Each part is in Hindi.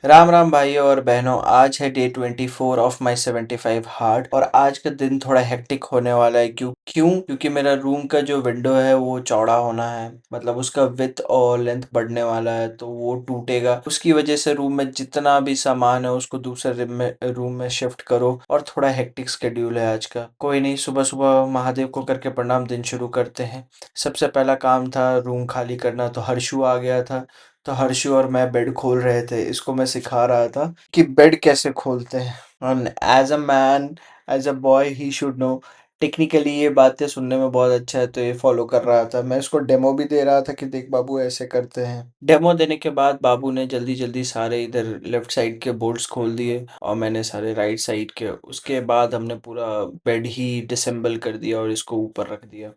राम राम भाइयों और बहनों। आज है डे 24 ऑफ माई 75 हार्ड और आज का दिन थोड़ा हेक्टिक होने वाला है। क्योंकि मेरा रूम का जो विंडो है वो चौड़ा होना है, मतलब उसका विड्थ और लेंथ बढ़ने वाला है, तो वो टूटेगा। उसकी वजह से रूम में जितना भी सामान है उसको दूसरे रूम में शिफ्ट करो और थोड़ा हेक्टिक स्केड्यूल है आज का। कोई नहीं, सुबह सुबह महादेव को करके प्रणाम, दिन शुरू करते हैं। सबसे पहला काम था रूम खाली करना, तो हर्षु आ गया था। तो हर्षु और मैं बेड खोल रहे थे, इसको मैं सिखा रहा था कि बेड कैसे खोलते हैं। And as a man, as a boy, he should know. Technically ये बातें सुनने में बहुत अच्छा है, तो ये फॉलो कर रहा था। मैं इसको डेमो भी दे रहा था कि देख बाबू, ऐसे करते हैं। डेमो देने के बाद बाबू ने जल्दी जल्दी सारे इधर लेफ्ट साइड के बोल्ट्स खोल दिए और मैंने सारे राइट साइड के। उसके बाद हमने पूरा बेड ही डिसेंबल कर दिया और इसको ऊपर रख दिया।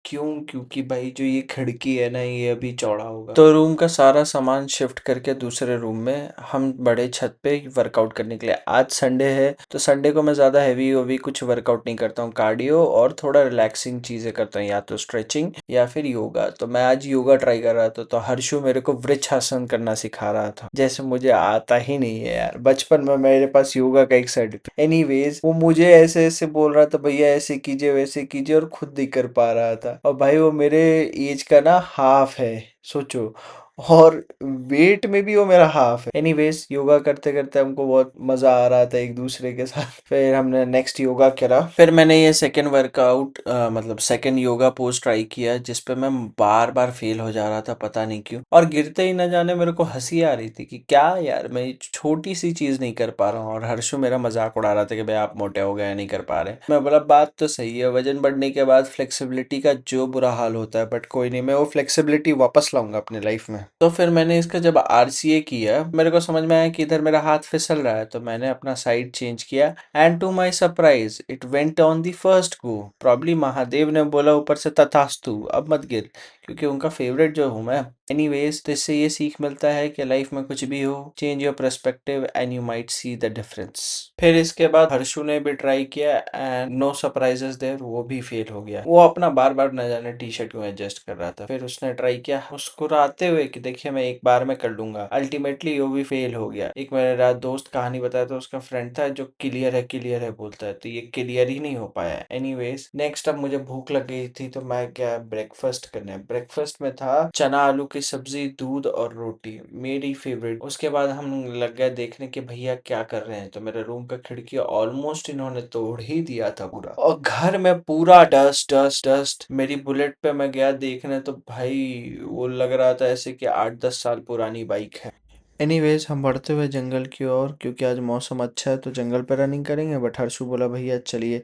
क्योंकि भाई जो ये खिड़की है ना, ये अभी चौड़ा होगा, तो रूम का सारा सामान शिफ्ट करके दूसरे रूम में हम बड़े छत पे वर्कआउट करने के लिए। आज संडे है, तो संडे को मैं ज़्यादा हैवी वही कुछ वर्कआउट नहीं करता हूँ। कार्डियो और थोड़ा रिलैक्सिंग चीज़ें करता हूँ, या तो स्ट्रेचिंग या फिर योगा। तो मैं आज योगा ट्राई कर रहा था, तो हर्षु मेरे को वृक्षासन करना सिखा रहा था, जैसे मुझे आता ही नहीं है यार। बचपन में मेरे पास योगा का एक सर्टिफिकेट, एनीवेज वो मुझे ऐसे ऐसे बोल रहा था, भैया ऐसे कीजिए वैसे कीजिए, और खुद नहीं कर पा रहा था। और भाई वो मेरे एज का ना हाफ है, सोचो। और वेट में भी वो मेरा हाफ है। एनीवेज योगा करते करते हमको बहुत मजा आ रहा था एक दूसरे के साथ। फिर हमने नेक्स्ट योगा करा। फिर मैंने ये सेकंड वर्कआउट, मतलब सेकंड योगा पोज ट्राई किया, जिस पे मैं बार बार फेल हो जा रहा था, पता नहीं क्यों। और गिरते ही न जाने मेरे को हंसी आ रही थी कि क्या यार, मैं ये छोटी सी चीज नहीं कर पा रहा हूँ। और हर्षु मेरा मजाक उड़ा रहा था कि भाई आप मोटे हो गए, नहीं कर पा रहे। मैं बोला बात तो सही है, वजन बढ़ने के बाद फ्लेक्सिबिलिटी का जो बुरा हाल होता है, बट कोई नहीं, मैं वो फ्लेक्सिबिलिटी वापस लाऊंगा अपने लाइफ में। तो फिर मैंने इसका जब आरसीए किया, मेरे को समझ में आया कि इधर मेरा हाथ फिसल रहा है, तो मैंने अपना साइड चेंज किया। And to my surprise it went on the first go. Probably Mahadev ने बोला ऊपर से तथास्तु, अब मत गिर, क्योंकि उनका फेवरेट जो हूं मैं। एनीवेज, तो इससे ये सीख मिलता है कि लाइफ में कुछ भी हो, change your perspective and you might see the difference. फिर इसके बाद हर्षु ने भी ट्राई किया एंड नो सरप्राइजेस देयर, वो भी फेल हो गया। वो अपना बार बार न जाने टी शर्ट को एडजस्ट कर रहा था। फिर उसने ट्राई किया मुस्कुराते हुए कि देखिए मैं एक बार में कर लूंगा। अल्टीमेटली वो भी फेल हो गया। एक मेरा रात दोस्त कहानी बताया था, उसका फ्रेंड था जो क्लियर है बोलता है, तो ये क्लियर ही नहीं हो पाया। एनीवेज, नेक्स्ट अब मुझे भूख लग गई थी, तो मैं क्या ब्रेकफास्ट करने। ब्रेकफास्ट में था चना आलू की सब्जी, दूध और रोटी, मेरी फेवरेट। उसके बाद हम लग गए देखने के भैया क्या कर रहे हैं, तो मेरे रूम का खिड़की ऑलमोस्ट इन्होंने तोड़ ही दिया था पूरा, और घर में पूरा डस्ट डस्ट डस्ट। मेरी बुलेट पे मैं गया देखने, तो भाई वो लग रहा था ऐसे कि 8-10 साल पुरानी बाइक है। एनीवेज, हम बढ़ते हुए जंगल की ओर, क्योंकि आज मौसम अच्छा है तो जंगल पर रनिंग करेंगे। बट हर्षु बोला भैया चलिए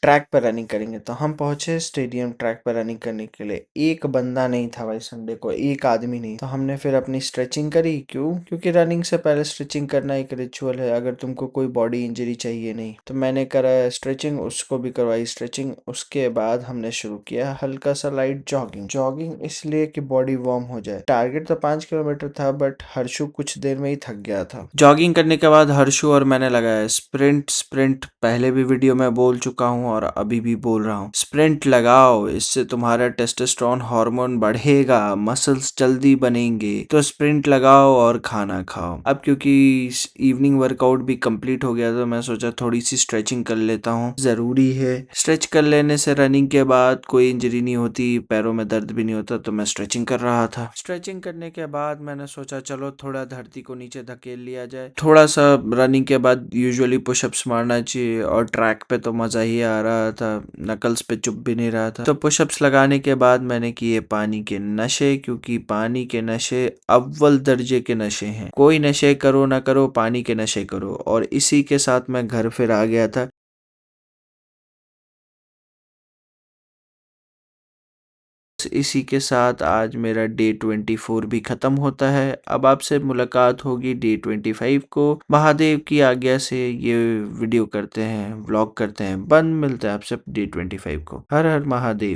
ट्रैक पर रनिंग करेंगे, तो हम पहुंचे स्टेडियम ट्रैक पर रनिंग करने के लिए। एक बंदा नहीं था भाई, संडे को एक आदमी नहीं। तो हमने फिर अपनी स्ट्रेचिंग करी। क्योंकि रनिंग से पहले स्ट्रेचिंग करना एक रिचुअल है, अगर तुमको कोई बॉडी इंजरी चाहिए नहीं। तो मैंने करा स्ट्रेचिंग, उसको भी करवाई स्ट्रेचिंग। उसके बाद हमने शुरू किया हल्का सा लाइट जॉगिंग। जॉगिंग इसलिए कि बॉडी वार्म हो जाए। टारगेट तो 5 किलोमीटर था, बट हर्षु कुछ देर में ही थक गया था। जॉगिंग करने के बाद हर्षु और मैंने लगाया स्प्रिंट। स्प्रिंट पहले भी वीडियो में बोल चुका हूँ और अभी भी बोल रहा हूँ, स्प्रिंट लगाओ, इससे तुम्हारा टेस्टोस्टेरोन हार्मोन बढ़ेगा, मसल्स जल्दी बनेंगे। तो स्प्रिंट लगाओ और खाना खाओ। अब क्योंकि इवनिंग वर्कआउट भी कंप्लीट हो गया, तो मैं सोचा थोड़ी सी स्ट्रेचिंग कर लेता हूँ, जरूरी है। स्ट्रेच कर लेने से रनिंग के बाद कोई इंजरी नहीं होती, पैरों में दर्द भी नहीं होता, तो मैं स्ट्रेचिंग कर रहा था। स्ट्रेचिंग करने के बाद मैंने सोचा चलो थोड़ा धरती को नीचे धकेल लिया जाए। थोड़ा सा रनिंग के बाद यूजुअली पुशअप्स मारना चाहिए, और ट्रैक पे तो मजा ही आ रहा था, नकल्स पे चुप भी नहीं रहा था। तो पुशअप्स लगाने के बाद मैंने किए पानी के नशे, क्योंकि पानी के नशे अव्वल दर्जे के नशे हैं। कोई नशे करो ना करो, पानी के नशे करो। और इसी के साथ मैं घर फिर आ गया था। इसी के साथ आज मेरा डे 24 भी खत्म होता है। अब आपसे मुलाकात होगी डे 25 को। महादेव की आज्ञा से ये वीडियो करते हैं, व्लॉग करते हैं, बंद। मिलते हैं आपसे डे 25 को। हर हर महादेव।